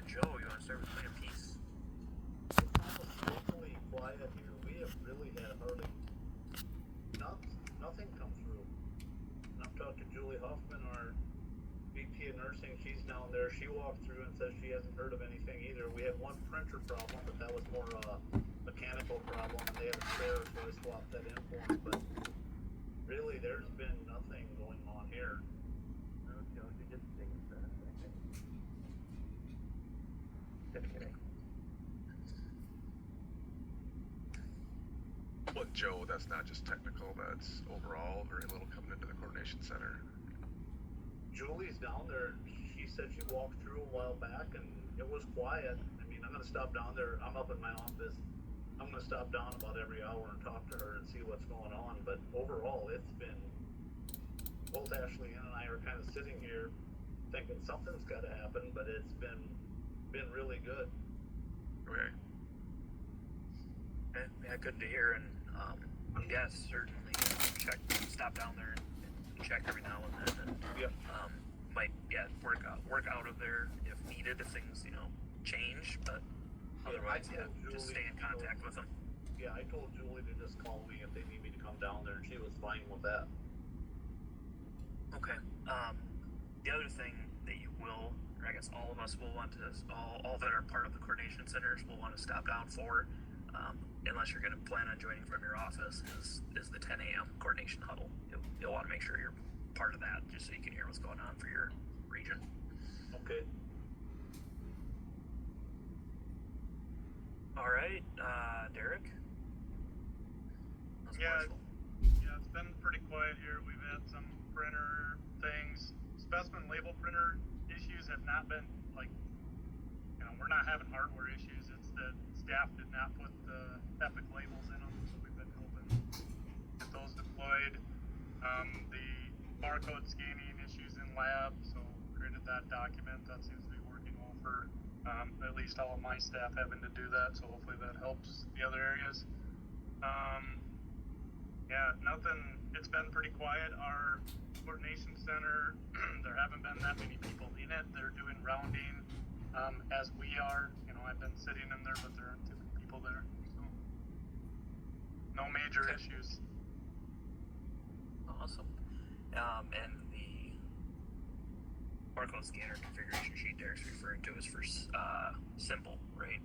Joe, you want to start with playing peace? It's almost totally quiet here. We have really had hardly nothing come through. And I've talked to Julie Huffman, our VP of nursing. She's down there. She walked through and says she hasn't heard of anything either. We had one printer problem, but that was more a mechanical problem, and they had a spare, so I swapped that in for them. But really, there's been nothing going on here. No, Joe, you just jinxed that, I think. Just kidding. Well, Joe, that's not just technical, that's overall very little coming into the coordination center. Julie's down there. She said she walked through a while back and it was quiet. I mean, I'm going to stop down there. I'm up in my office. I'm going to stop down about every hour and talk to her and see what's going on. But overall, it's been, both Ashley and I are kind of sitting here thinking something's got to happen, but it's been really good. Okay. Yeah, good to hear. And yeah, certainly stop down there and check every now and then. And, might work out of there if needed, if things change. But otherwise, just stay in contact with them. Yeah, I told Julie to just call me if they need me to come down there, and she was fine with that. Okay. The other thing that you will, or I guess all of us will want to, all that are part of the coordination centers will want to stop down for, unless you're going to plan on joining from your office, is the 10 a.m. coordination huddle. You'll want to make sure you're part of that, just so you can hear what's going on for your region. Okay. All right, Derek. Yeah, it's been pretty quiet here. We've had some printer things. Specimen label printer issues have not been we're not having hardware issues. It's that staff did not put the Epic labels in them, so we've been helping get those deployed. The barcode scanning issues in lab, so created that document. That seems to be working well for at least all of my staff having to do that, so hopefully that helps the other areas. Nothing. It's been pretty quiet. Our coordination center, there haven't been that many people in it. They're doing rounding as we are. I've been sitting in there, but there aren't too many people there. So no major issues. Awesome. And the barcode scanner configuration sheet Derek's referring to is for Symbol, right?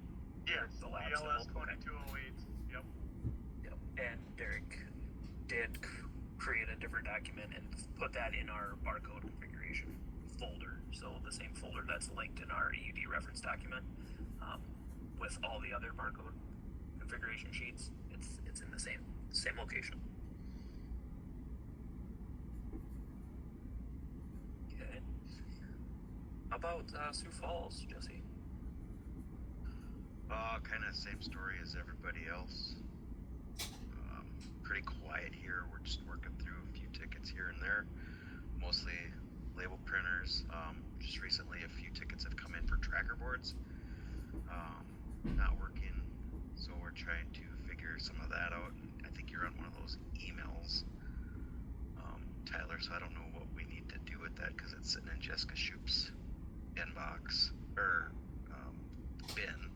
Yes, the lab ELS symbol. 2208. Yep. And Derek did create a different document and put that in our barcode configuration folder. So the same folder that's linked in our EUD reference document with all the other barcode configuration sheets. It's in the same location. Okay. How about Sioux Falls, Jesse? Kind of same story as everybody else. Pretty quiet here. We're just working through a few tickets here and there, mostly label printers. Just recently, a few tickets have come in for tracker boards. Not working, so we're trying to figure some of that out. I think you're on one of those emails, Tyler, so I don't know what we need to do with that because it's sitting in Jessica Shoop's inbox, or bin.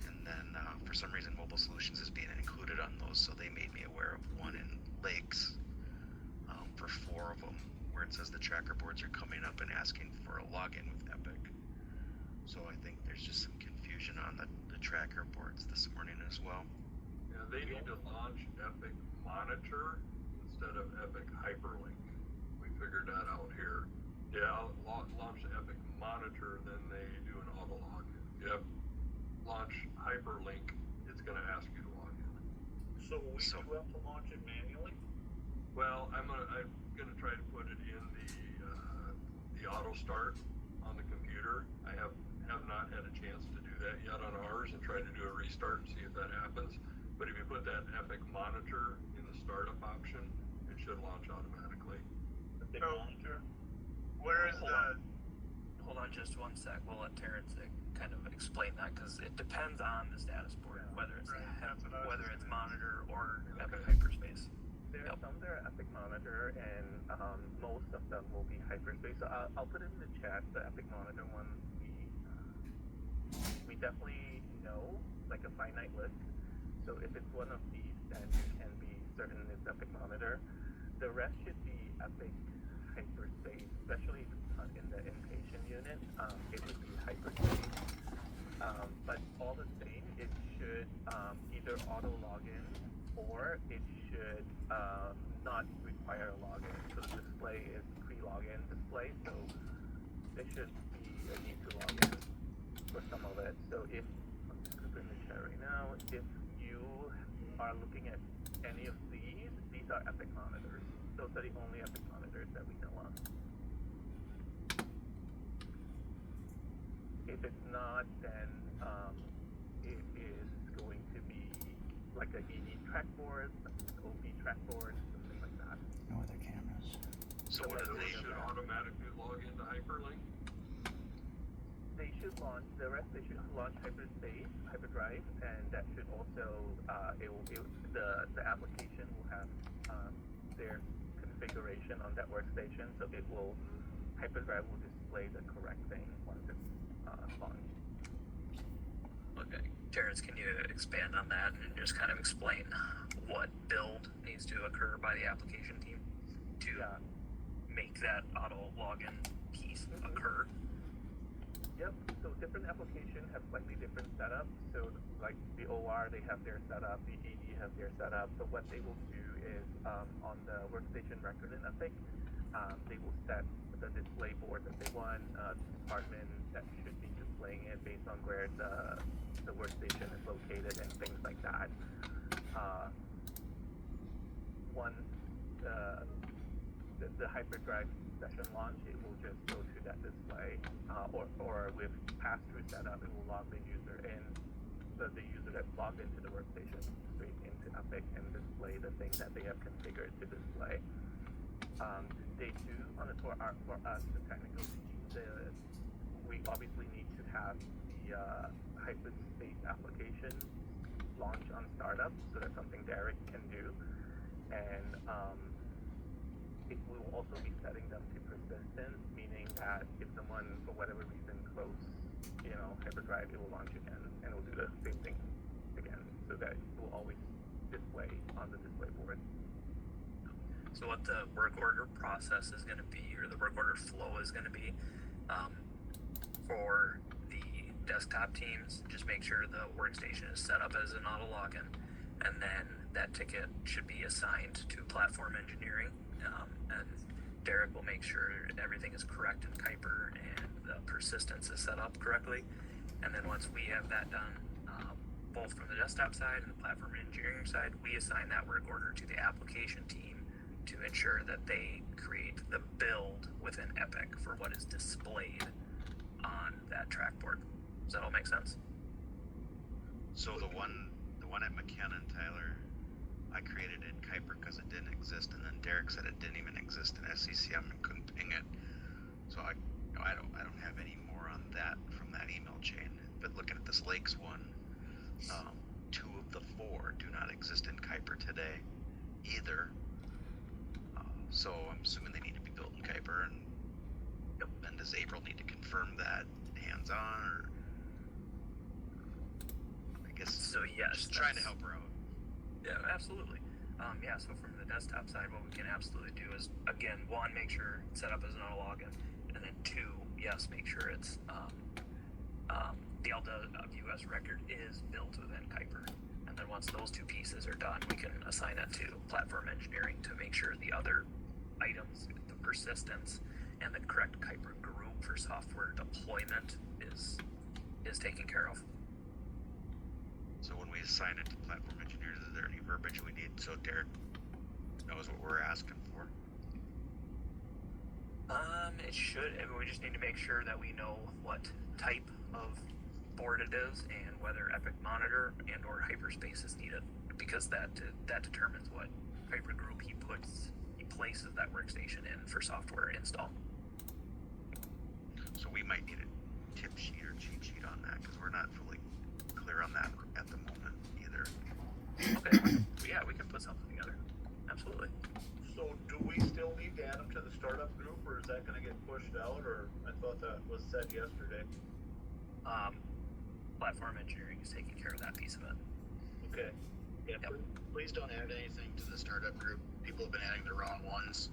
And then for some reason Mobile Solutions is being included on those, so they made me aware of one in Lakes for 4 of them where it says the tracker boards are coming up and asking for a login with Epic. So I think there's just some confusion on the tracker boards this morning as well. Yeah, they need to launch Epic Monitor instead of Epic Hyperlink. We figured that out here. Yeah, I'll launch the Epic Monitor, then they do an auto login. Yep. Launch Hyperlink, it's going to ask you to log in. So we do have to launch it manually? Well, I'm gonna try to put it in the auto start on the computer. I have not had a chance to do that yet on ours, and try to do a restart and see if that happens. But if you put that Epic Monitor in the startup option, it should launch automatically. Epic Monitor. Where is the? Hold on just one sec. We'll let Terrence kind of explain that, because it depends on the status board, whether it's Monitor or Epic Hyperspace. There are some that are Epic Monitor, and most of them will be Hyperspace. So I'll put it in the chat. The Epic Monitor one, definitely know, like a finite list. So if it's one of these, then you can be certain it's Epic Monitor. The rest should be Epic Hyperspace, especially if it's in the inpatient unit. It would be Hyperspace. But all the same, it should either auto login or it should not require a login. So the display is pre-login display, so there should be a need to log in for some of it. So if I'm just going to chat right now, if you are looking at any of these are Epic monitors. Those are the only Epic monitors that we know of. If it's not, then it is going to be like a ED trackboard, OB trackboard, something like that. No other cameras. So what So do they they? should automatically log into Hyperlink. They should launch the rest. They should launch Hyperspace, Hyperdrive, and that should also the application will have their configuration on that workstation, so it will Hyperdrive will display the correct thing once it's launched. Okay. Terrence, can you expand on that and just kind of explain what build needs to occur by the application team to Yeah. make that auto login piece occur? Yep. So different applications have slightly different setups. So like the OR, they have their setup. The ED have their setup. So what they will do is on the workstation record in Epic, they will set the display board that they want, the department that should be displaying it based on where the workstation is located and things like that. Once the Hyperdrive session launch, it will just go to that display, or with pass-through setup, it will log the user in, so the user that's logged into the workstation straight into Epic and display the thing that they have configured to display. Day two for us, the technical team, we obviously need to have the Hyperspace application launch on startup, so that's something Derek can do, and it will also be setting them to persistent, meaning that if someone, for whatever reason, close, Hyperdrive, it will launch again, and it will do the same thing again, so that it will always display on the display board. So what the work order process is going to be, or the work order flow is going to be, for the desktop teams, just make sure the workstation is set up as an auto login, and then that ticket should be assigned to platform engineering, and Derek will make sure everything is correct in Kuiper and the persistence is set up correctly. And then once we have that done, both from the desktop side and the platform engineering side, we assign that work order to the application team to ensure that they create the build within Epic for what is displayed on that trackboard. Does that all make sense? So the one at McKinnon, Tyler, I created in Kuiper because it didn't exist, and then Derek said it didn't even exist in SCCM and couldn't ping it. So I don't have any more on that from that email chain. But looking at this Lakes one, 2 of the 4 do not exist in Kuiper today either. So I'm assuming they need to be built in Kuiper, and then does April need to confirm that hands-on, or I guess So yes, just trying to help her out. Yeah, absolutely. So from the desktop side, what we can absolutely do is, again, 1, make sure it's set up as an auto login, and then 2, yes, make sure it's the LWS record is built within Kuiper. And then once those 2 pieces are done, we can assign it to platform engineering to make sure the other items, the persistence, and the correct Kuiper group for software deployment is taken care of. So when we assign it to platform engineers, is there any verbiage we need so Derek knows what we're asking for? It should. I mean, we just need to make sure that we know what type of board it is and whether Epic Monitor and or Hyperspace is needed, because that determines what Kuiper group he places that workstation in for software install. So we might need a tip sheet or cheat sheet on that because we're not fully clear on that at the moment either. Okay. Yeah, we can put something together. Absolutely. So do we still need to add them to the startup group, or is that gonna get pushed out, or I thought that was said yesterday? platform engineering is taking care of that piece of it. Okay. Yeah, Yep. please don't add anything to the startup group. People have been adding the wrong ones,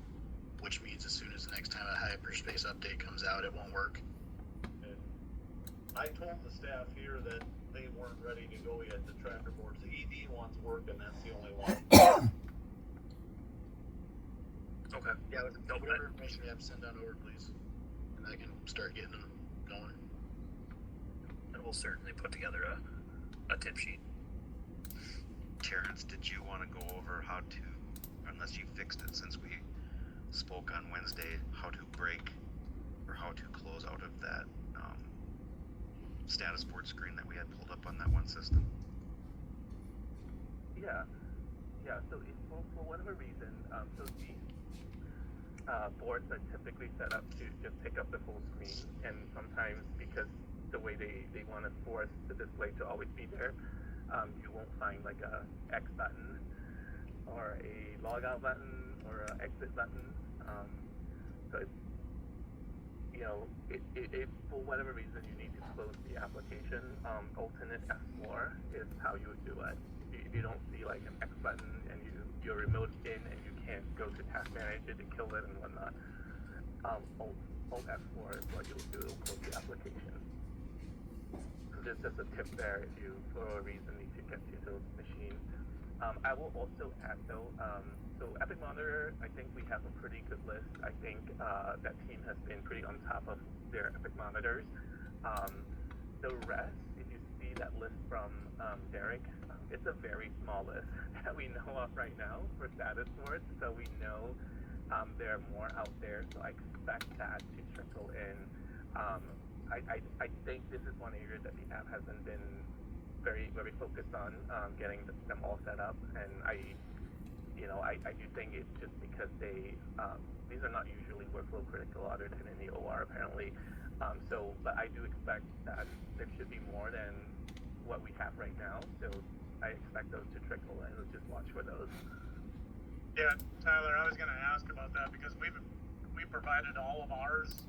which means as soon as the next time a hyperspace update comes out, it won't work. And I told the staff here that they weren't ready to go yet, the tracker boards. The ED ones work, and that's the only one. Okay. Yeah, Nope, whatever information you have, send on over, please, and I can start getting them going. And we'll certainly put together a tip sheet. Terrence, did you want to go over how to, unless you fixed it since we spoke on Wednesday, how to break or how to close out of that status board screen that we had pulled up on that one system? Yeah. So if for whatever reason, so these boards are typically set up to just pick up the full screen, and sometimes because the way they want to force the display to always be there, you won't find like a X button or a logout button or a exit button. So it's, if for whatever reason you need to close the application, alternate F4 is how you would do it. If you don't see like an X button and you're remote in and you can't go to Task Manager to kill it and whatnot, Alt F4 is what you'll do to close the application. So there's just a tip there if you, for a reason, need to get to those machines. I will also add though, so Epic Monitor, I think we have a pretty good list. I think that team has been pretty on top of their Epic Monitors. The rest, if you see that list from Derek, it's a very small list that we know of right now for status boards. So we know there are more out there. So I expect that to trickle in. I think this is one area that the app hasn't been very focused on getting them all set up, and I do think it's just because these are not usually workflow critical other than in the OR apparently. But I do expect that there should be more than what we have right now. So I expect those to trickle, and we'll just watch for those. Yeah, Tyler, I was going to ask about that because we provided all of ours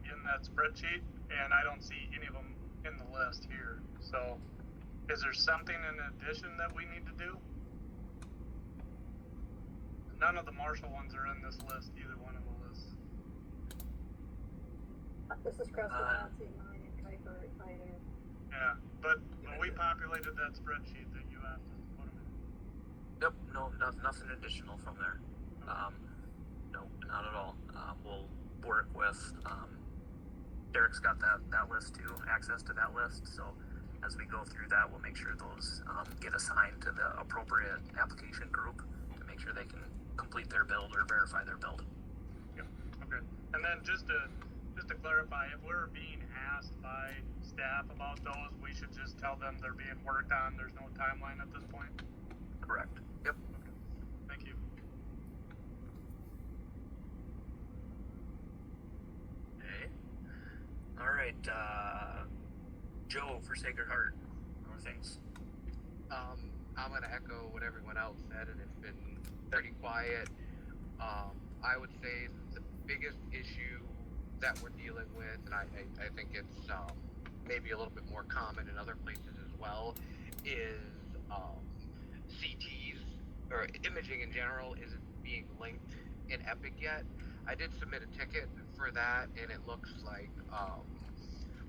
in that spreadsheet, and I don't see any of them in the list here. So, is there something in addition that we need to do? None of the Marshall ones are in this list, either one of the lists. This is Krista, I don't see mine in Kuiper either. Yeah, but we populated that spreadsheet that you asked us to put them in. Yep, nothing additional from there. No, not at all. We'll work with, Derek's got that list too, access to that list, so as we go through that, we'll make sure those get assigned to the appropriate application group to make sure they can complete their build or verify their build. Yep, okay. And then just to clarify, if we're being asked by staff about those, we should just tell them they're being worked on, there's no timeline at this point? Correct. Yep. Okay. Thank you. Okay. All right. Joe for Sacred Heart. More things. I'm gonna echo what everyone else said, and it's been pretty quiet. I would say the biggest issue that we're dealing with, and I think it's maybe a little bit more common in other places as well, is CTs or imaging in general isn't being linked in Epic yet. I did submit a ticket for that, and it looks like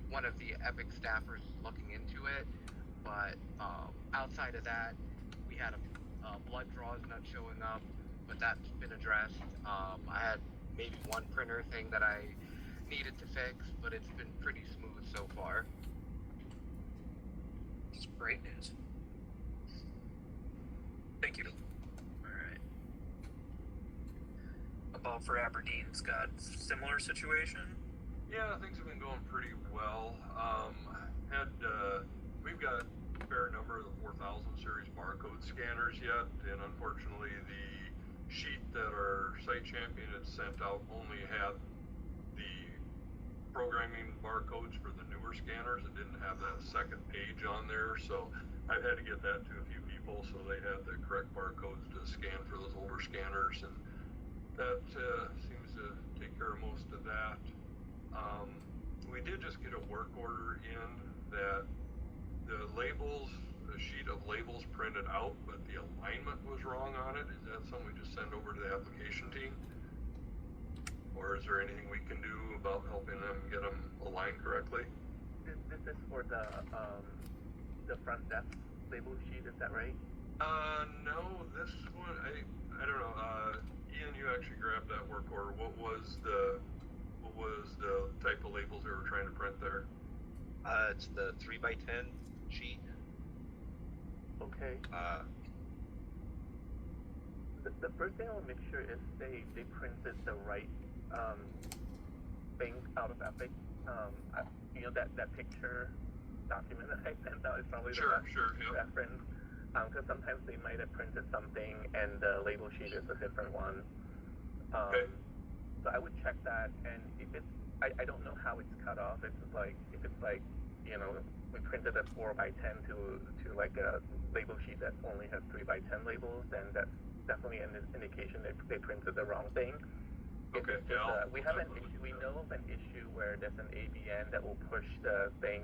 one of the Epic staffers is looking into it. But outside of that, we had a blood draws not showing up, but that's been addressed. I had maybe one printer thing that I needed to fix, but it's been pretty smooth so far. It's great news. Thank you. All right. About for Aberdeen, Scott, similar situation? Yeah, things have been going pretty well. We've got a fair number of the 4000 series barcode scanners yet, and unfortunately the sheet that our site champion had sent out only had the programming barcodes for the newer scanners. It didn't have that second page on there, so I've had to get that to a few people so they had the correct barcodes to scan for those older scanners, and that seems to take care of most of that. We did just get a work order in that the labels, a sheet of labels printed out, but the alignment was wrong on it. Is that something we just send over to the application team? Or is there anything we can do about helping them get them aligned correctly? This is for the front desk label sheet, is that right? No, this one, I don't know, Ian, you actually grabbed that work order. What was the type of labels they were trying to print there? It's the 3x10 sheet. Okay. The first thing I will make sure is they printed the right thing out of Epic. You know, that picture document that I sent out is probably the best reference. Because sometimes they might have printed something and the label sheet is a different one. Okay. So I would check that, and if it's, I don't know how it's cut off. If it's like, you know, we printed a 4x10 to like a label sheet that only has 3x10 labels, then that's definitely an indication that they printed the wrong thing. Okay. We know of an issue where there's an ABN that will push the thing.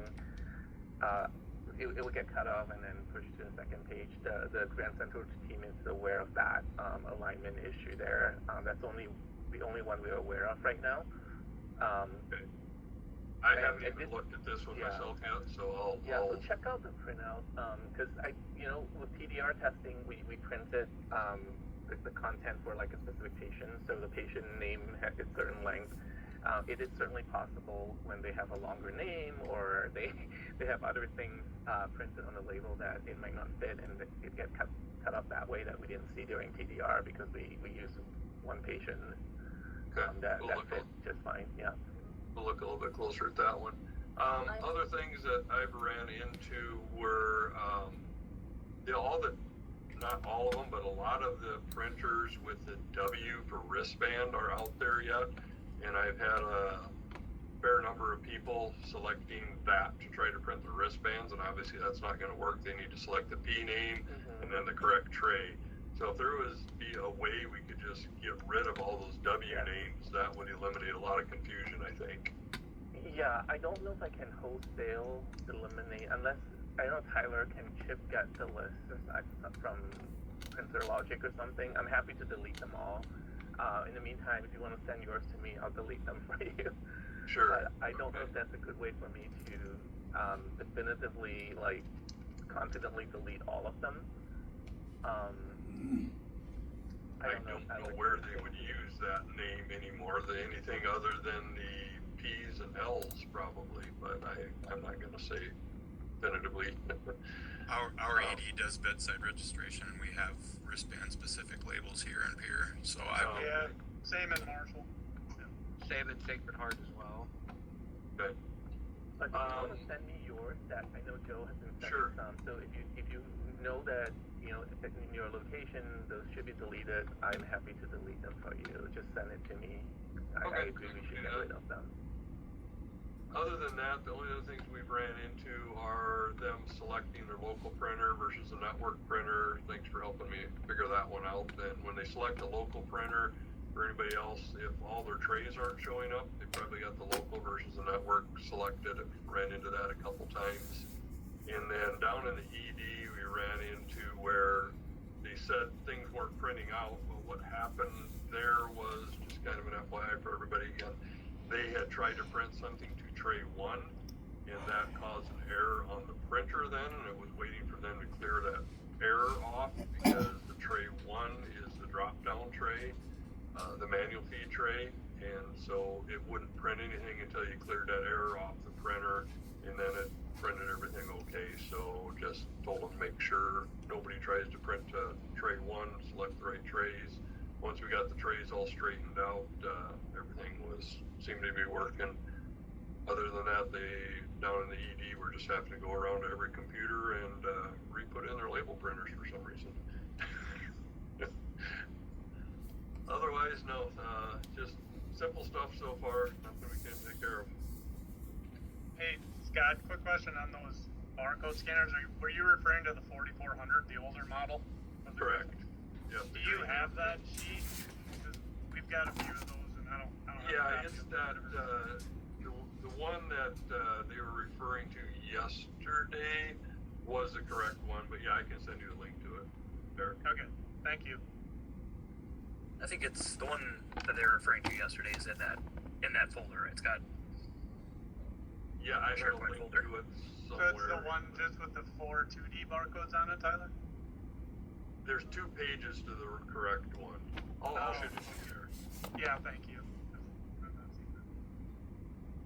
It will get cut off and then pushed to the second page. The Grand Central team is aware of that alignment issue there. That's the only one we're aware of right now. Okay. I haven't even looked at this one myself yet, so I'll so check out the printout, because with TDR testing, we printed the content for like a specific patient, so the patient name has a certain length. It is certainly possible when they have a longer name or they have other things printed on the label that it might not fit, and it get cut up that way that we didn't see during TDR because we used one patient that fit just fine. Yeah. We'll look a little bit closer at that one. Other things that I've ran into were not all of them, but a lot of the printers with the W for wristband are out there yet, and I've had a fair number of people selecting that to try to print the wristbands, and obviously that's not going to work. They need to select the P name and then the correct tray. So if there was a way we could just get rid of all those W names, that would eliminate a lot of confusion, I think. Yeah, I don't know if I can wholesale eliminate, unless I know Tyler can chip get the list from Printer Logic or something. I'm happy to delete them all. In the meantime, if you want to send yours to me, I'll delete them for you. Sure. But I don't know if that's a good way for me to definitively, confidently delete all of them. I don't know where they would use that name anymore. Anything other than the P's and L's probably, but I'm not going to say definitively. Our ED does bedside registration, and we have wristband-specific labels here in Pierre. So yeah, same in Marshall. Same in Sacred Heart as well. Okay. But if you want to send me yours, that I know Joe has been sending some. So if you know that in your location those should be deleted, I'm happy to delete them for you. Just send it to me. I agree we should get rid of them. Other than that, the only other things we've ran into are them selecting their local printer versus a network printer. Thanks for helping me figure that one out. And when they select a local printer, for anybody else, if all their trays aren't showing up, they probably got the local versus the network selected. I've ran into that a couple times. And then down in the ED, we ran into where they said things weren't printing out, but what happened there was, just kind of an FYI for everybody again, they had tried to print something to tray 1, and that caused an error on the printer then, and it was waiting for them to clear that error off because the tray 1 is the drop-down tray, the manual feed tray, and so it wouldn't print anything until you cleared that error off the printer, and then it printed everything okay. So just told them to make sure nobody tries to print tray 1, select the right trays. Once we got the trays all straightened out, everything seemed to be working. Other than that, down in the ED, we're just having to go around to every computer and re-put in their label printers for some reason. Otherwise, no, just simple stuff so far. Nothing we can take care of. Hey, Scott, quick question on those barcode scanners. Were you referring to the 4400, the older model? Correct. Yep. Do you have that sheet? Because we've got a few of those, and I don't Yeah, it's that the one that they were referring to yesterday. was the correct one, but yeah, I can send you the link to it. Derek. Okay, thank you. I think it's the one that they were referring to yesterday is in that folder. It's got Yeah, I have a SharePoint link folder. to it So somewhere. it's the one just with the 4 2D barcodes on it, Tyler? There's 2 pages to the correct one. I'll shoot it to you there. Yeah, thank you.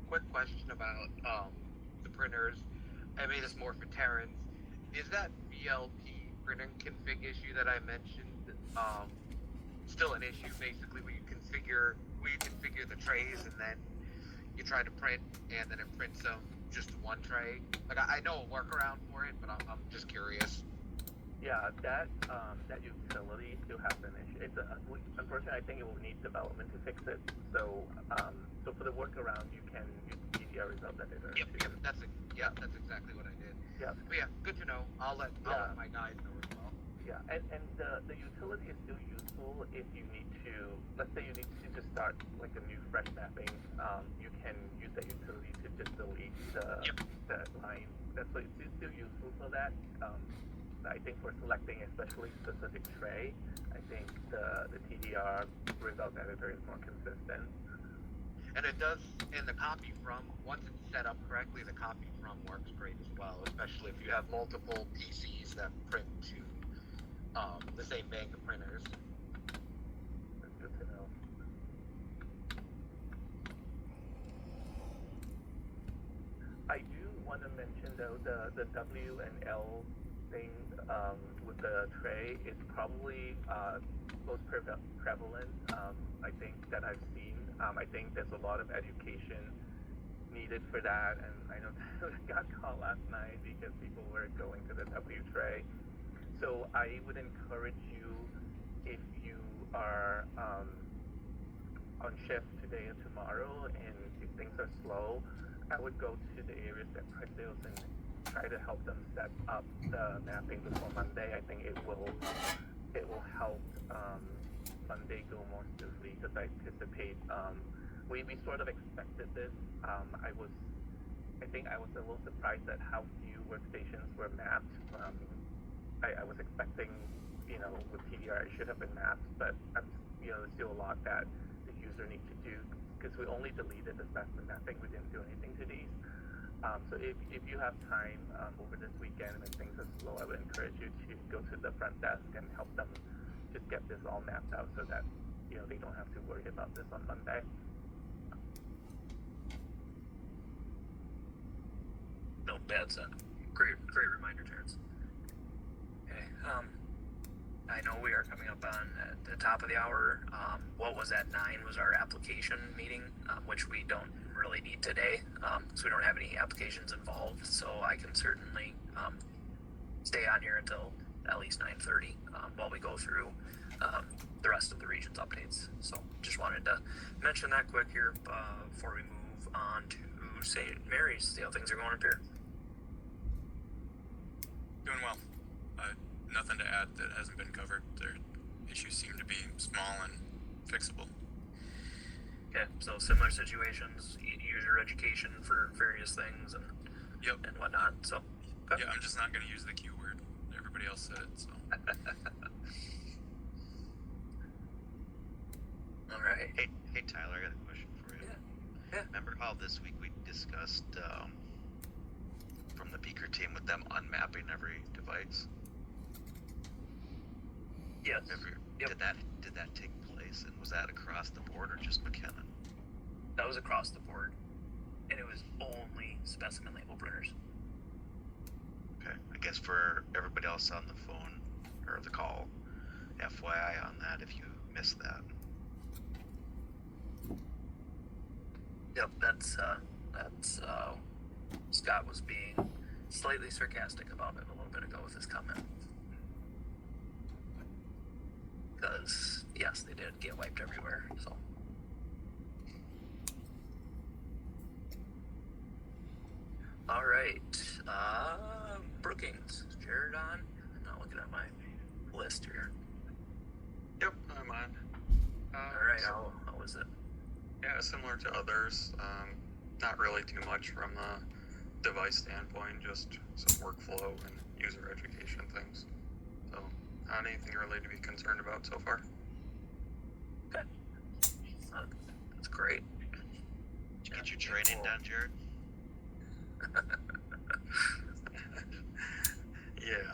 Quick question about the printers. I made this more for Terrence. Is that VLP printer config issue that I mentioned still an issue? Basically, where you configure the trays and then you try to print and then it prints them just one tray. Like I know a workaround for it, but I'm just curious. Yeah, that utility still has an issue. Unfortunately, I think it will need development to fix it. So for the workaround, you can use TDR result editor. Yep, that's exactly what I did. Yeah. But yeah, good to know. I'll let my guys know as well. Yeah, and the utility is still useful if you need to, let's say you need to just start like a new fresh mapping, you can use that utility to just delete the line. That's what it's still useful for that. I think for selecting especially specific tray, I think the TDR result editor is more consistent. And it does, in the copy from, once it's set up correctly, the copy from works great as well, especially if you have multiple PCs that print to the same bank of printers. That's good to know. I do want to mention though the W and L thing with the tray is probably most prevalent. I think that I've seen. I think there's a lot of education needed for that, and I know that I got caught last night because people were going to the W tray. So I would encourage you, if you are on shift today and tomorrow, and if things are slow, I would go to the areas that print those and try to help them set up the mapping before Monday. I think it will help Monday go more smoothly, because I anticipate we sort of expected this. I think I was a little surprised at how few workstations were mapped. I was expecting, with TDR it should have been mapped, but there's still a lot that the user needs to do, because we only deleted the specimen mapping. We didn't do anything to these. So if you have time over this weekend when things are slow, I would encourage you to go to the front desk and help them just get this all mapped out so that they don't have to worry about this on Monday. No, that's a great reminder, Terrence. Okay, I know we are coming up on the top of the hour. What was at 9 was our application meeting, which we don't really need today, so we don't have any applications involved. So I can certainly stay on here until at least 9:30 while we go through the rest of the region's updates. So just wanted to mention that quick here before we move on to St. Mary's, see how things are going up here. Doing well. Nothing to add that hasn't been covered. Their issues seem to be small and fixable. Okay, so similar situations, user education for various things and whatnot. So yeah, I'm just not going to use the Q word. Everybody else said it, so. All right. Hey Tyler, I got a question for you. Yeah. Remember how this week we discussed from the Beaker team with them unmapping every device? Yes. Did that take place, and was that across the board or just McKinnon? That was across the board, and it was only specimen label printers. Okay, I guess for everybody else on the phone or the call, FYI on that if you missed that. Yep, that's Scott was being slightly sarcastic about it a little bit ago with his comment. Because yes, they did get wiped everywhere. So. All right, Brookings, is Jared on? I'm not looking at my list here. Yep, I'm on. All right, how was it? Yeah, similar to others. Not really too much from the device standpoint, just some workflow and user education things. So, not anything really to be concerned about so far. Okay. That's great. Did you get your training done, Jared? Yeah.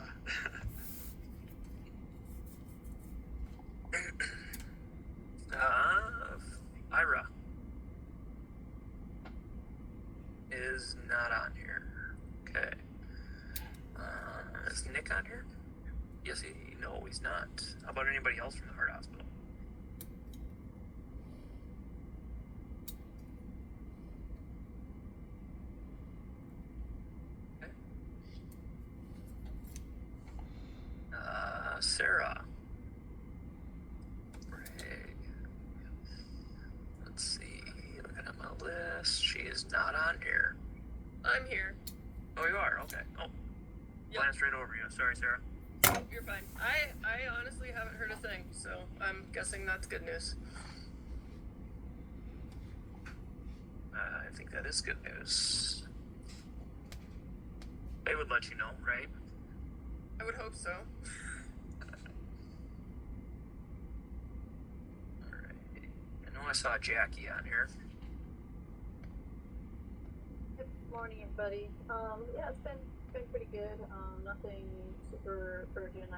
Ira is not on here. Okay. Is Nick on here? Yes, no, he's not. How about anybody else from the Heart Hospital? Okay. Sarah. Greg. Let's see. Looking at my list. She is not on here. I'm here. Oh, you are? Okay. Oh. Yep. Glanced right over you. Sorry, Sarah. You're fine. I honestly haven't heard a thing, so I'm guessing that's good news. I think that is good news. They would let you know, right? I would hope so. Alright. I know I saw Jackie on here. Good morning, everybody. Yeah, it's been pretty good. Nothing super urgent.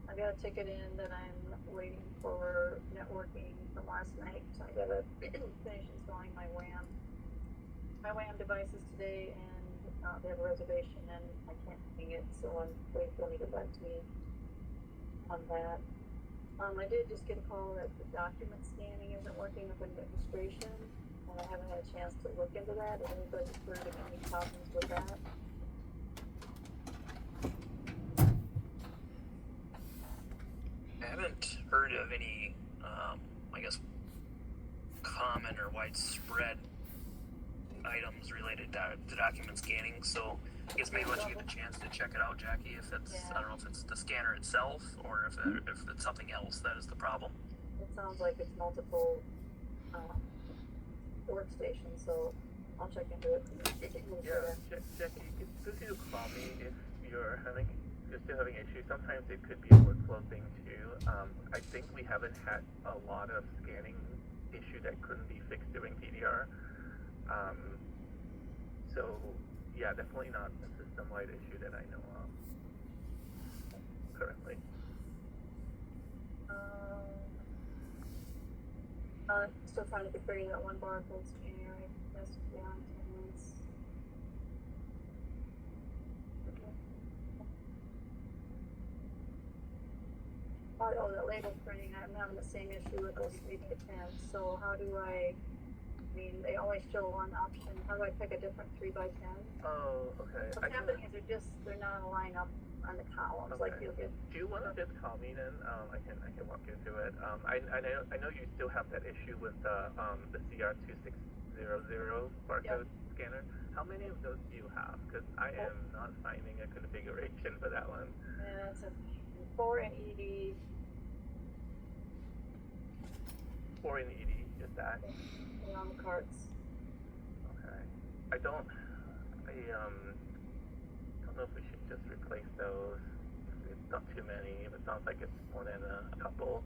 I got a ticket in that I'm waiting for networking from last night. So I gotta finish installing my WAN devices today, and they have a reservation, and I can't ping it, so I'm waiting for them to get back to me on that. I did just get a call that the document scanning isn't working with administration, and I haven't had a chance to look into that. Has anybody heard of any problems with that? I haven't heard of any, I guess, common or widespread items related to document scanning, so I guess maybe let you get the chance to check it out, Jackie, if it's, I don't know if it's the scanner itself, or if it's something else that is the problem. It sounds like it's multiple workstations, so I'll check into it. Yeah, Jackie, it's good to call me if you're still having issues. Sometimes it could be a workflow thing too. I think we haven't had a lot of scanning issue that couldn't be fixed during PDR. So yeah, definitely not a system-wide issue that I know of currently. Still trying to configure that one barcode scanner. I guess beyond 10 minutes. Oh, that label printing, I'm having the same issue with those 3x10s. So how do I mean, they always show one option. How do I pick a different 3x10? Oh, okay. What's happening is they're not aligned up on the columns. Okay. Like you'll get. Do you want to just call me then? I can walk you through it. I know you still have that issue with the CR2600 barcode scanner. How many of those do you have? Because I am not finding a configuration for that one. Yeah, it's a 4 in ED. 4 in ED, is that? On the carts. Okay. I don't know if we should just replace those. It's not too many, but it sounds like it's more than a couple.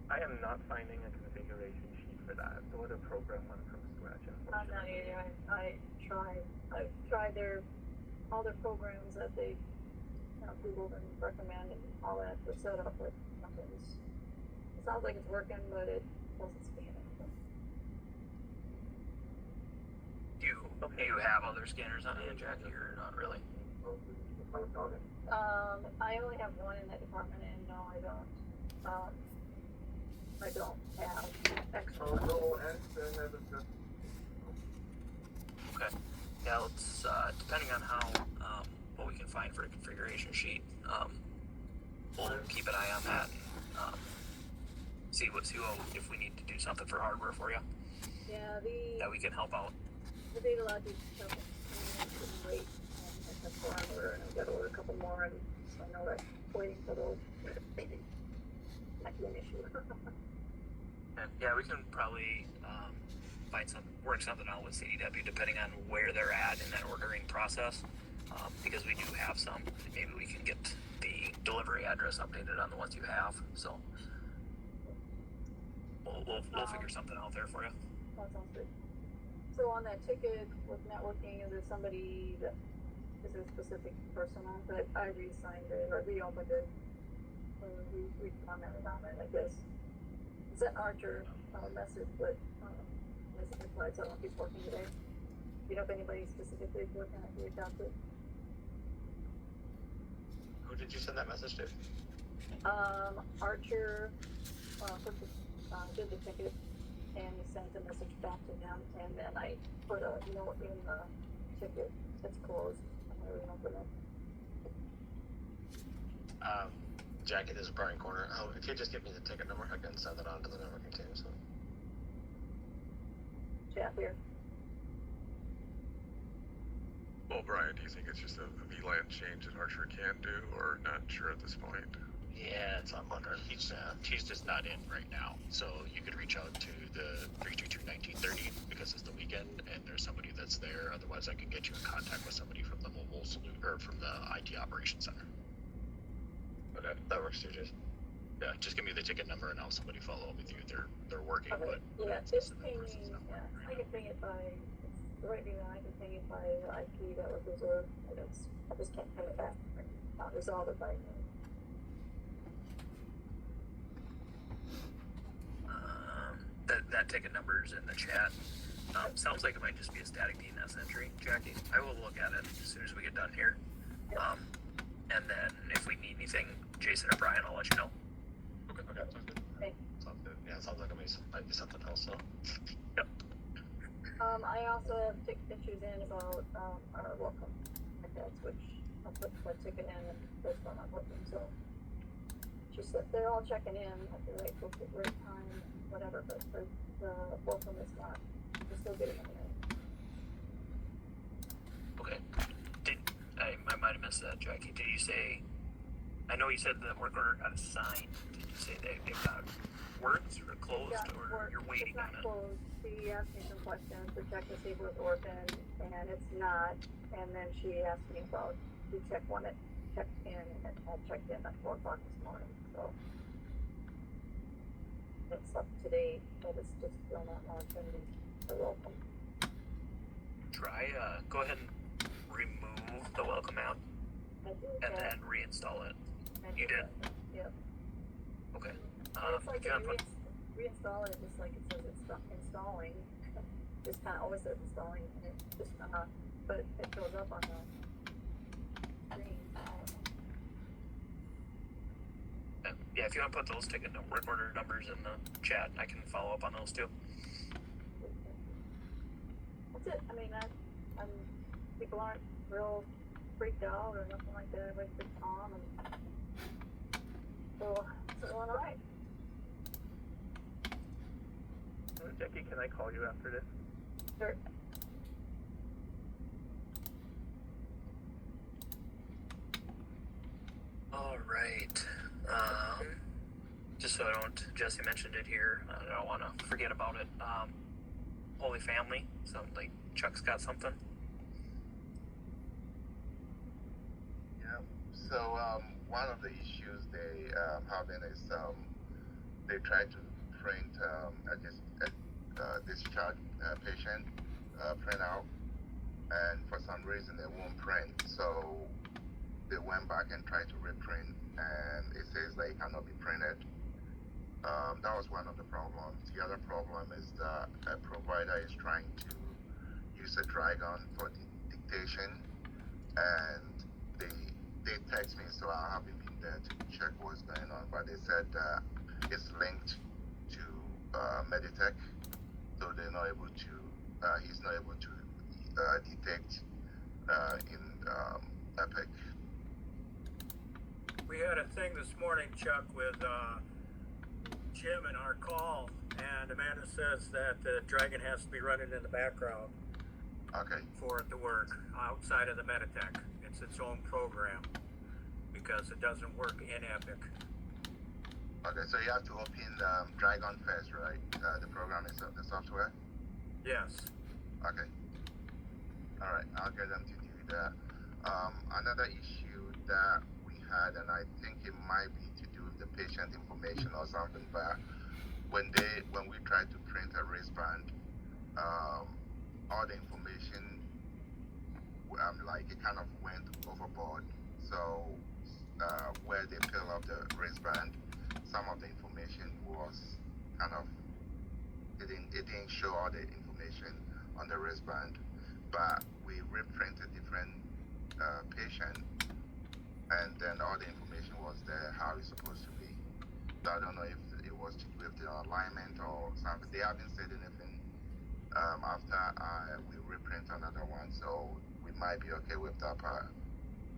I am not finding a configuration sheet for that. So what a program one from scratch, unfortunately. I'm not either. I've tried all their programs that they Googled and recommend and all that for setup, but nothing's. It sounds like it's working, but it doesn't scan anything. Do you have other scanners on hand, Jackie, or not really? I only have one in that department, and no, I don't. I don't have extra. Okay. Yeah, let's, depending on how, what we can find for a configuration sheet, we'll keep an eye on that and, see if we need to do something for hardware for you. Yeah, that we can help out. The data logic stuff is wait. That's why I'm ordering. I've got to order a couple more, and so I know that waiting for those might be an issue. And yeah, we can probably work something out with CDW depending on where they're at in that ordering process. Because we do have some, maybe we can get the delivery address updated on the ones you have. So we'll figure something out there for you. That sounds good. So on that ticket with networking, is there a specific person on that? I re-signed it or reopened it. Or re-commented on it, I guess. It's an Archer message, but message replied, so I don't know if he's working today. You know if anybody specifically is working on it, reach out to? Who did you send that message to? Archer did the ticket, and he sent a message back to him, and then I put a note in the ticket that's closed. I'm gonna reopen it. Jackie, this is Brian Corner. Oh, if you just give me the ticket number, I can send it on to the networking team. So. Chat here. Well, Brian, do you think it's just a VLAN change that Archer can do, or not sure at this point? Yeah, it's on Wonder. He's just not in right now. So you could reach out to the 322-1930 because it's the weekend and there's somebody that's there. Otherwise, I can get you in contact with somebody from the mobile or from the IT operations center. Okay, that works too, Jason. Yeah, just give me the ticket number and I'll have somebody follow up with you. They're working, Okay. but Yeah, it's pinging. Yeah, I can ping it by. Right now, I can ping it by IP that was reserved. I just can't ping it back. Not resolve it by name. That ticket number's in the chat. Sounds like it might just be a static DNS entry, Jackie. I will look at it as soon as we get done here. And then if we need anything, Jason or Brian, I'll let you know. Okay, sounds good. Okay. Sounds good. Yeah, it sounds like it might be something else. So. Yep. I also have issues in about our welcome tickets, which I put the ticket in and they're still not working. So she said they're all checking in at the right time, whatever, but the welcome is not. We're still getting them in. Okay. I might have missed that, Jackie. Did you say? I know you said the work order got assigned. Did you say they got worked or closed, or you're waiting on it? Closed. She asked me some questions to check to see if it was orphan, and it's not. And then she asked me about to check when it checked in, and I checked in at 4 o'clock this morning. So it's up to date, but it's just still not launching. The welcome. Try. Go ahead and remove the welcome app, and then reinstall it. You did. Yep. Okay. It's like if you reinstall it, just like it says it's installing. Just kind of always says installing, and it just but it shows up on the screen. Yeah, if you want to put those ticket work order numbers in the chat, I can follow up on those too. That's it. I mean, people aren't real freaked out or nothing like that. Everybody's pretty calm, and so it's going all right. Jackie, can I call you after this? Sure. All right. Just so I don't, Jesse mentioned it here. I don't want to forget about it. Holy Family. Sounds like Chuck's got something. Yeah. So one of the issues they having is they try to print a discharge patient printout, and for some reason it won't print. So they went back and tried to reprint, and it says that it cannot be printed. That was one of the problems. The other problem is that a provider is trying to use a Dragon for dictation, and they text me, so I haven't been there to check what's going on. But they said it's linked to Meditech, so they're not able to. He's not able to detect in Epic. We had a thing this morning, Chuck, with Jim in our call, and Amanda says that the Dragon has to be running in the background. Okay. For it to work outside of the Meditech. It's its own program because it doesn't work in Epic. Okay, so you have to open Dragon first, right? The program is the software. Yes. Okay. All right, I'll get them to do that. Another issue that we had, and I think it might be to do with the patient information or something, but when we tried to print a wristband, all the information, like it kind of went overboard. So where they peel off the wristband, some of the information was kind of it didn't show all the information on the wristband, but we reprinted different patient, and then all the information was there how it's supposed to be. So I don't know if it was to do with the alignment or something. They haven't said anything after we reprint another one, so we might be okay with that part.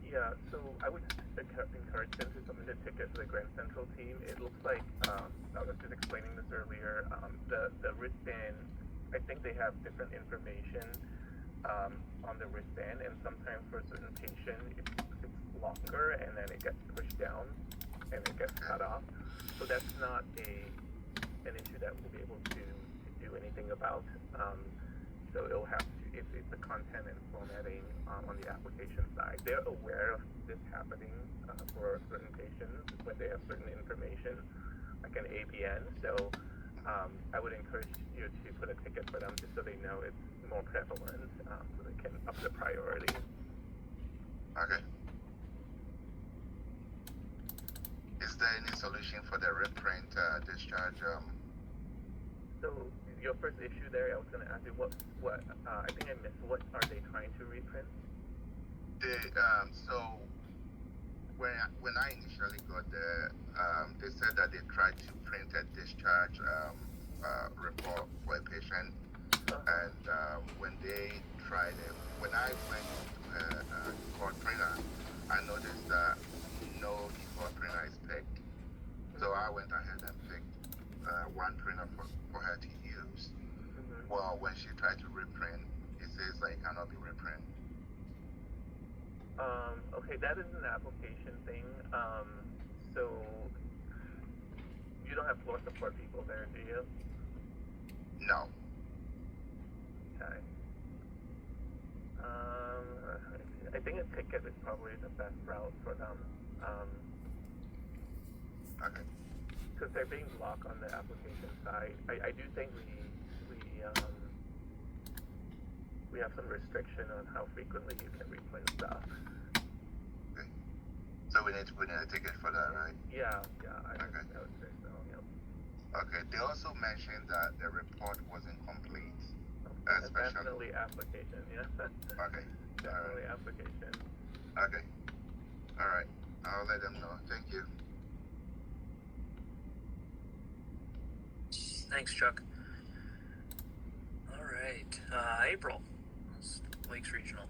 Yeah, so I would encourage them to submit a ticket to the Grand Central team. It looks like, I was just explaining this earlier, the wristband, I think they have different information on the wristband, and sometimes for a certain patient, it's longer, and then it gets pushed down, and it gets cut off. So that's not an issue that we'll be able to do anything about. So it'll have to, it's the content and formatting on the application side. They're aware of this happening for certain patients when they have certain information, like an ABN. So I would encourage you to put a ticket for them just so they know it's more prevalent, so they can up the priority. Okay. Is there any solution for the reprint discharge? So your first issue there, I was going to ask you what I think I missed. What are they trying to reprint? So when I initially got there, they said that they tried to print a discharge report for a patient, and when they tried it, when I went to a keyboard printer, I noticed that no keyboard printer is picked. So I went ahead and picked one printer for her to use. Well, when she tried to reprint, it says that it cannot be reprint. Okay, that is an application thing. So you don't have floor support people there, do you? No. Okay. I think a ticket is probably the best route for them. Okay. Because they're being blocked on the application side. I do think we have some restriction on how frequently you can reprint stuff. Okay. So we need to put in a ticket for that, right? Yeah, I would say so, yeah. Okay, they also mentioned that the report wasn't complete. Definitely application, yeah. Okay. Definitely application. Okay. Alright. I'll let them know. Thank you. Thanks, Chuck. All right, April, Lakes Regional.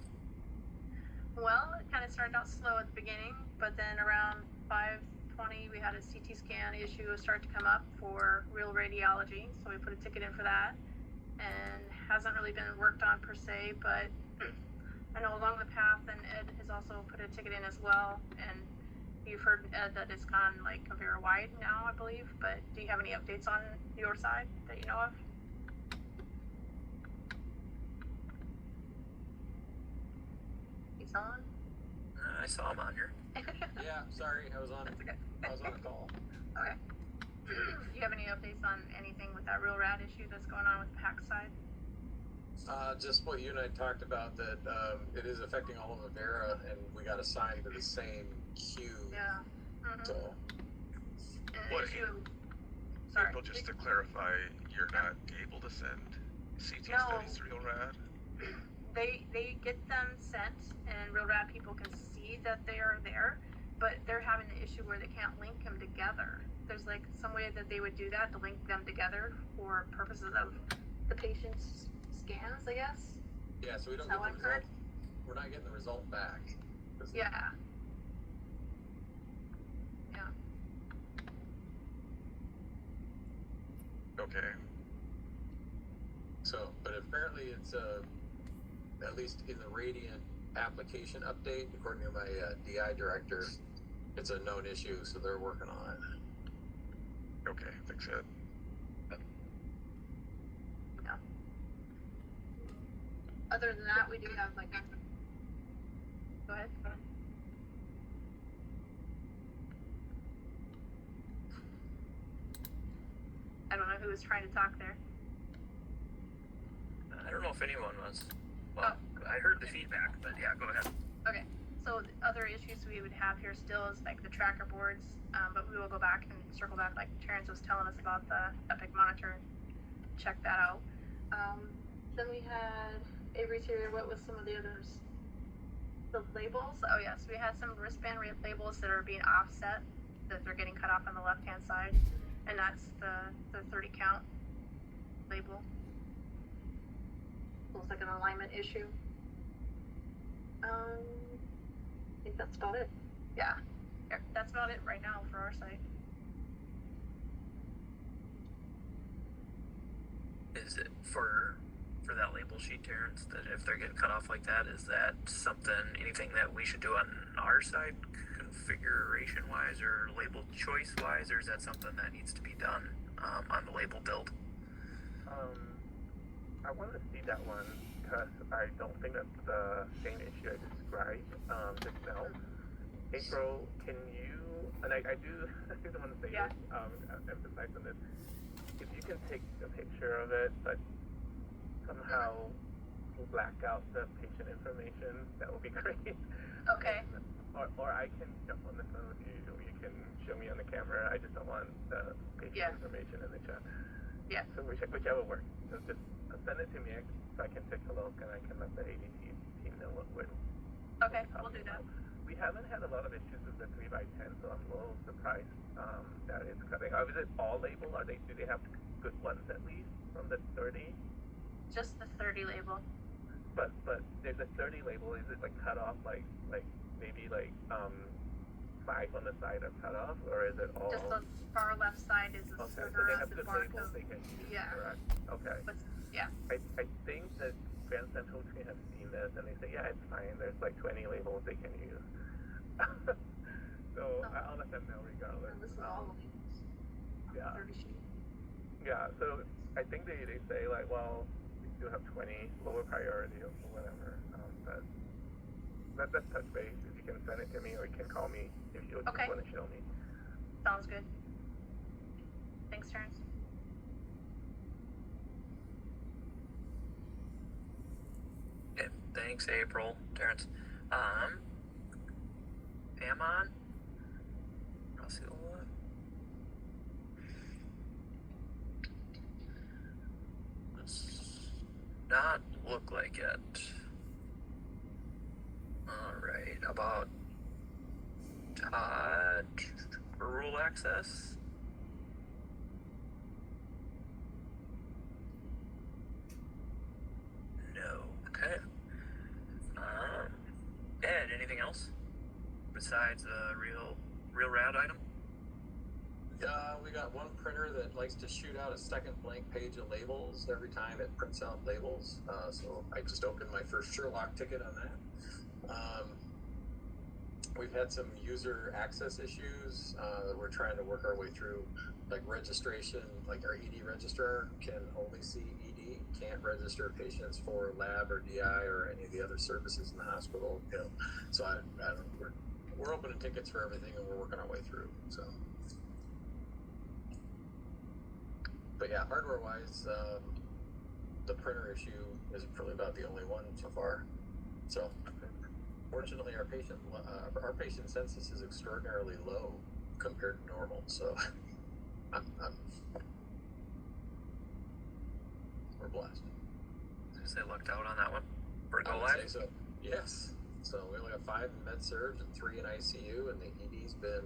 Well, it kind of started out slow at the beginning, but then around 5:20 we had a CT scan issue start to come up for real radiology, so we put a ticket in for that, and hasn't really been worked on per se, but I know along the path, and Ed has also put a ticket in as well, and you've heard, Ed, that it's gone like very wide now, I believe, but do you have any updates on your side that you know of? He's on? I saw him on here. Yeah, sorry, I was on a call. Okay. Do you have any updates on anything with that real rad issue that's going on with the PAC side? Just what you and I talked about, that it is affecting all of Avera, and we got assigned to the same queue. Yeah. So. What, Sorry. April, just to clarify, you're not able to send CT studies to RealRad? They get them sent, and real rad people can see that they are there, but they're having the issue where they can't link them together. There's like some way that they would do that to link them together for purposes of the patient's scans, I guess. Yeah, so we don't That's get how the I've heard. result. We're not getting the result back. Yeah. Yeah. Okay. So, but apparently it's at least in the Radiant application update, according to my DI director, it's a known issue, so they're working on it. Okay, thanks, Ed. Yeah. other than that, we do have like. Go ahead. I don't know who was trying to talk there. I don't know if anyone was. Well, I heard the feedback, but yeah, go ahead. Okay, so the other issues we would have here still is like the tracker boards, but we will go back and circle back, like Terrence was telling us about the Epic Monitor. Check that out. Then we had Avery's here. What was some of the others? The labels. Oh yes, we had some wristband labels that are being offset, that they're getting cut off on the left-hand side, and that's the 30 count label. Looks like an alignment issue. I think that's about it. Yeah, that's about it right now for our site. Is it for that label sheet, Terrence, that if they're getting cut off like that, is that anything that we should do on our side, configuration wise or label choice wise, or is that something that needs to be done on the label build? I want to see that one because I don't think that's the same issue I described just now. April, can you, and I do want to say this, emphasize on this, if you can take a picture of it, but somehow black out the patient information, that would be great. Okay. Or I can jump on the phone with you, or you can show me on the camera. I just don't want the patient information in the chat. Yeah. So whichever works. So just send it to me so I can take a look and I can let the ADC team know what we're Okay, we'll do that. We haven't had a lot of issues with the 3x10, so I'm a little surprised that it's cutting. Is it all label? Do they have good ones at least from the 30? Just the 30 label. But there's a 30 label. Is it like cut off like maybe 5 on the side are cut off, or is it all? Just the far left side is the okay, server so they of have the good barcode. labels they can use. Yeah. Correct. Okay. But, yeah. I think that Grand Central Tree have seen this and they say, yeah, it's fine. There's like 20 labels they can use. So I'll let them know regardless. This is all of these. Yeah. 30 sheet. Yeah. So I think they say like, well, we still have 20 lower priority or whatever. But let's touch base. If you can send it to me or you can call me if you just want to show me. Sounds good. Thanks, Terrence. Yeah, thanks, April. Terrence. Amon? Rasul? Does not look like it. Alright, about Todd, rural access? No. Okay. Ed, anything else besides the real rad item? We got one printer that likes to shoot out a second blank page of labels every time it prints out labels. So I just opened my first Sherlock ticket on that. We've had some user access issues that we're trying to work our way through, like registration, like our ED registrar can only see ED, can't register patients for lab or DI or any of the other services in the hospital. So I don't, we're opening tickets for everything and we're working our way through. So, but yeah, hardware wise, the printer issue is probably about the only one so far. So. Fortunately, our patient census is extraordinarily low compared to normal, so we're blessed. They lucked out on that one for I go would live. say so. Yes. So we only have 5 in med surg and 3 in ICU, and the ED's been,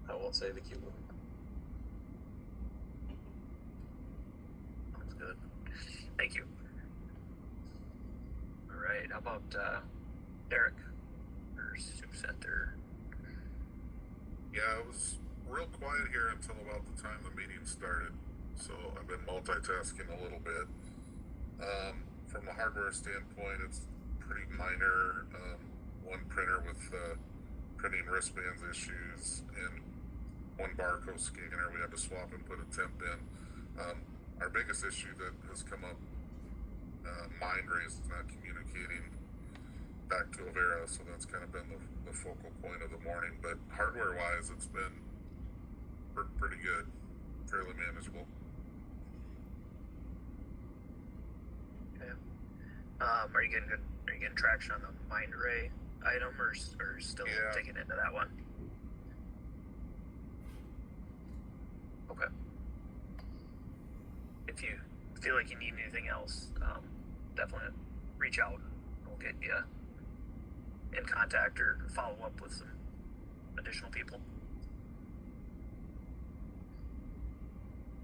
I won't say the cute one. Sounds good. Thank you. Alright, how about Derek or Soup Center? Yeah, it was real quiet here until about the time the meeting started, so I've been multitasking a little bit. From a hardware standpoint, it's pretty minor. One printer with printing wristbands issues and one barcode scanner we had to swap and put a temp in. Our biggest issue that has come up Mindray is not communicating back to Avera, so that's kind of been the focal point of the morning. But hardware-wise, it's been pretty good, fairly manageable. Okay. Are you getting traction on the Mindray item, or still digging into that one? Okay. If you feel like you need anything else, definitely reach out. We'll get you in contact or follow up with some additional people.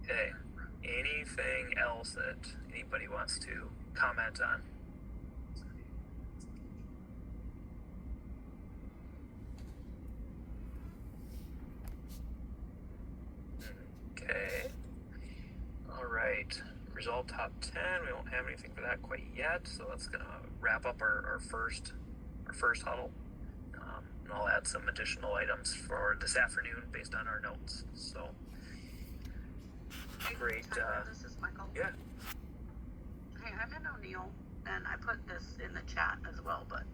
Okay. Anything else that anybody wants to comment on? Okay. All right. Resolve top 10. We won't have anything for that quite yet, so that's gonna wrap up our first huddle. And I'll add some additional items for this afternoon based on our notes. So great. This is Michael. Yeah. Hey, I'm in O'Neill, and I put this in the chat as well, but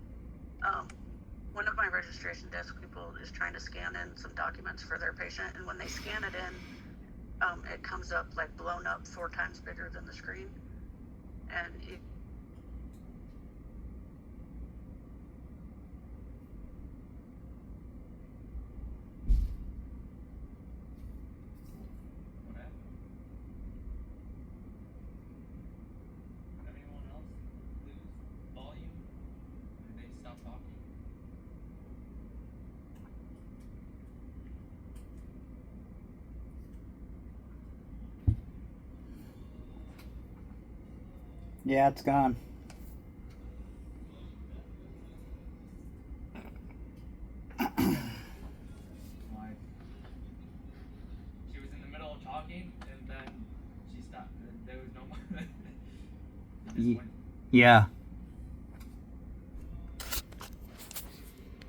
one of my registration desk people is trying to scan in some documents for their patient, and when they scan it in, it comes up like blown up 4 times bigger than the screen, and it Anyone else lose volume? Did they stop talking? Yeah, it's gone. Like, she was in the middle of talking and then she stopped. There was no more. It just went. Yeah.